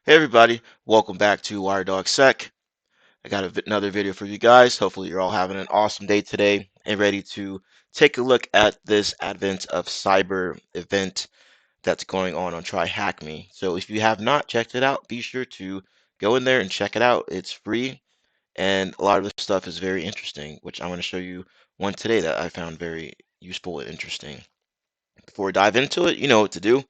Hey everybody, welcome back to WireDogSec. I got another video for you guys. Hopefully you're all having an awesome day today and ready to take a look at this Advent of Cyber event that's going on TryHackMe. So if you have not checked it out, be sure to go in there and check it out. It's free and a lot of the stuff is very interesting, which I'm going to show you one today that I found very useful and interesting. Before we dive into it, you know what to do.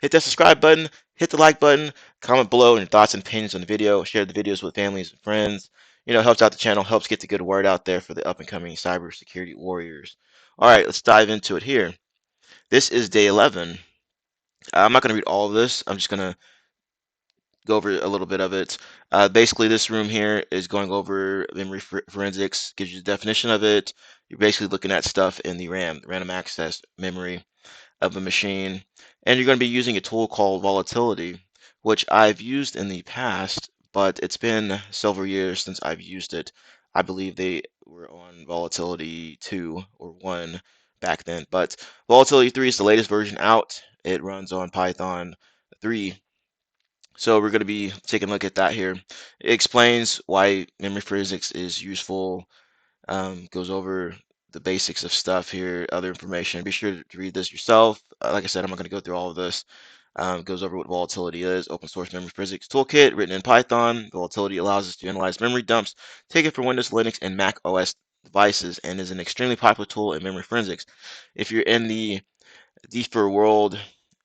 Hit that subscribe button, hit the like button, comment below your thoughts and opinions on the video, share the videos with families and friends. Helps out the channel, helps get the good word out there for the up and coming cybersecurity warriors. All right, let's dive into it here. This is day 11. I'm not going to read all of this. I'm just going to go over a little bit of it. Basically, this room here is going over memory forensics, gives you the definition of it. You're basically looking at stuff in the RAM, random access memory of a machine, and you're going to be using a tool called Volatility, which I've used in the past, but it's been several years since I've used it. I believe they were on Volatility 2 or 1 back then, but Volatility 3 is the latest version out. It runs on Python 3. So we're going to be taking a look at that here. It explains why memory forensics is useful, goes over the basics of stuff here, other information. Be sure to read this yourself. Like I said, I'm not going to go through all of this. Goes over what volatility is, open source memory physics toolkit written in Python. Volatility allows us to analyze memory dumps, take it for Windows, Linux, and Mac OS devices, and is an extremely popular tool in memory forensics. If you're in the deeper world,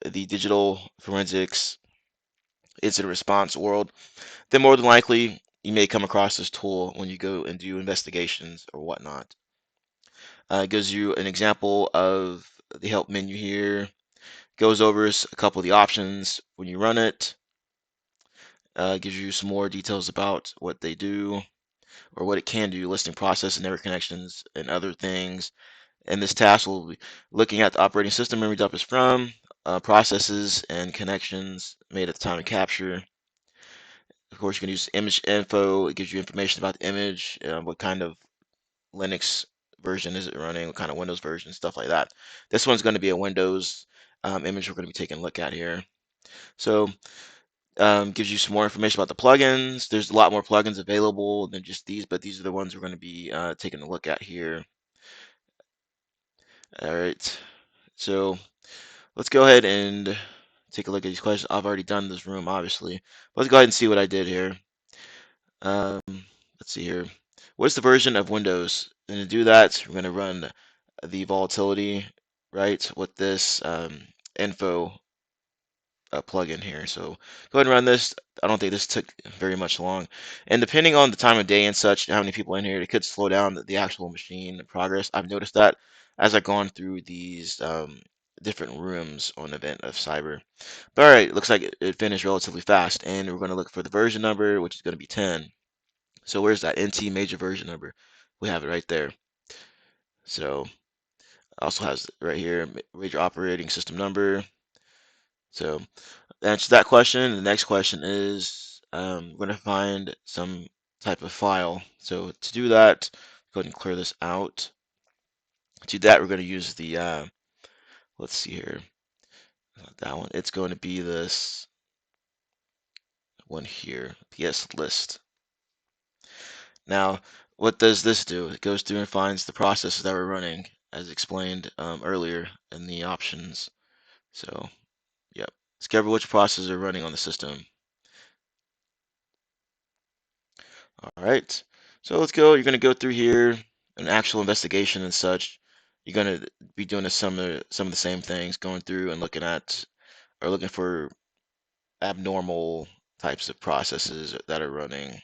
the digital forensics incident response world, then more than likely you may come across this tool when you go and do investigations or whatnot. It gives you an example of the help menu here. Goes over a couple of the options when you run it. Gives you some more details about what they do or what it can do, listing process and network connections and other things. And this task will be looking at the operating system memory dump is from, processes and connections made at the time of capture. Of course, you can use image info. It gives you information about the image, what kind of Linux version is it running, what kind of Windows version, stuff like that. This one's going to be a Windows image we're going to be taking a look at here. So gives you some more information about the plugins. There's a lot more plugins available than just these, but these are the ones we're going to be taking a look at here. All right, so let's go ahead and take a look at these questions. I've already done this room, obviously. Let's go ahead and see what I did here. Um, let's see here. What's the version of Windows? And to do that, we're going to run the volatility, right, with this info plugin here. So go ahead and run this. I don't think this took very much long. And depending on the time of day and such, how many people in here, it could slow down the actual machine progress. I've noticed that as I've gone through these different rooms on Advent of Cyber. But all right, it looks like it finished relatively fast. And we're going to look for the version number, which is going to be 10. So where's that NT major version number? We have it right there. So also has right here major operating system number. So answer that question. The next question is we're going to find some type of file. So to do that, go ahead and clear this out. To do that, we're going to use the, let's see here, not that one. It's going to be this one here, PS list. Now, what does this do? It goes through and finds the processes that we're running, as explained earlier in the options. So, yep, discover which processes are running on the system. All right, so let's go. You're going to go through here, an actual investigation and such. You're going to be doing some of the same things, going through and looking at or looking for abnormal types of processes that are running.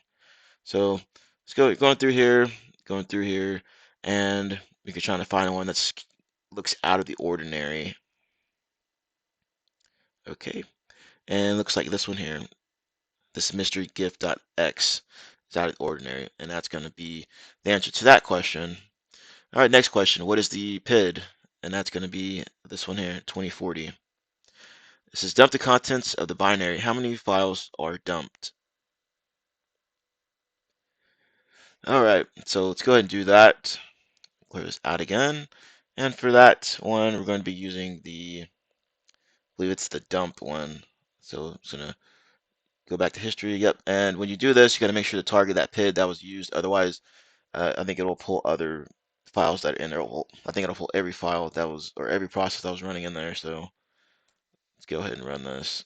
So let's go. Going through here, and we can try to find one that's looks out of the ordinary. Okay, and looks like this one here, this mystery gift.x is out of the ordinary, and that's going to be the answer to that question. All right, next question. What is the PID? And that's going to be this one here, 2040. This is dump the contents of the binary. How many files are dumped? All right, so let's go ahead and do that. Clear this out again. And for that one, we're going to be using the, I believe it's the dump one. So I'm just going to Go back to history. Yep. And when you do this, you got to make sure to target that PID that was used. Otherwise, I think it'll pull other files that are in there. I think it'll pull every file that was, or every process that was running in there. So let's go ahead and run this.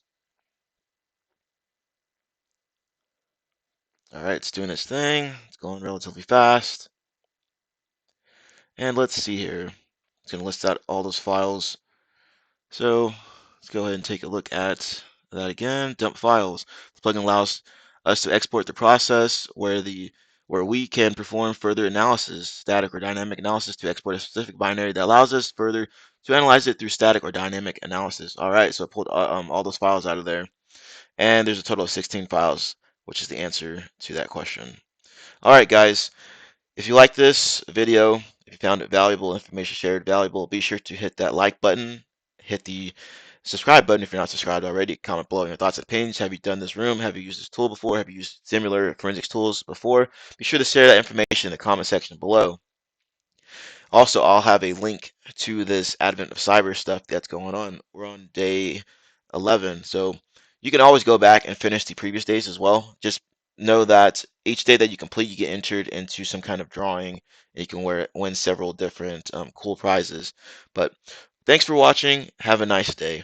All right, it's doing its thing. It's going relatively fast. And let's see here. It's going to list out all those files. So let's go ahead and take a look at that again. Dump files. This plugin allows us to export the process where we can perform further analysis, static or dynamic analysis, to export a specific binary that allows us further to analyze it through static or dynamic analysis. All right, so I pulled all those files out of there, and there's a total of 16 files, which is the answer to that question. All right, guys. If you like this video, if you found it valuable, information shared valuable, be sure to hit that like button, hit the subscribe button if you're not subscribed already, comment below your thoughts and opinions. Have you done this room? Have you used this tool before? Have you used similar forensics tools before? Be sure to share that information in the comment section below. Also, I'll have a link to this Advent of Cyber stuff that's going on. We're on day 11, so you can always go back and finish the previous days as well. Just know that each day that you complete, you get entered into some kind of drawing, and you can win several different cool prizes. But thanks for watching. Have a nice day.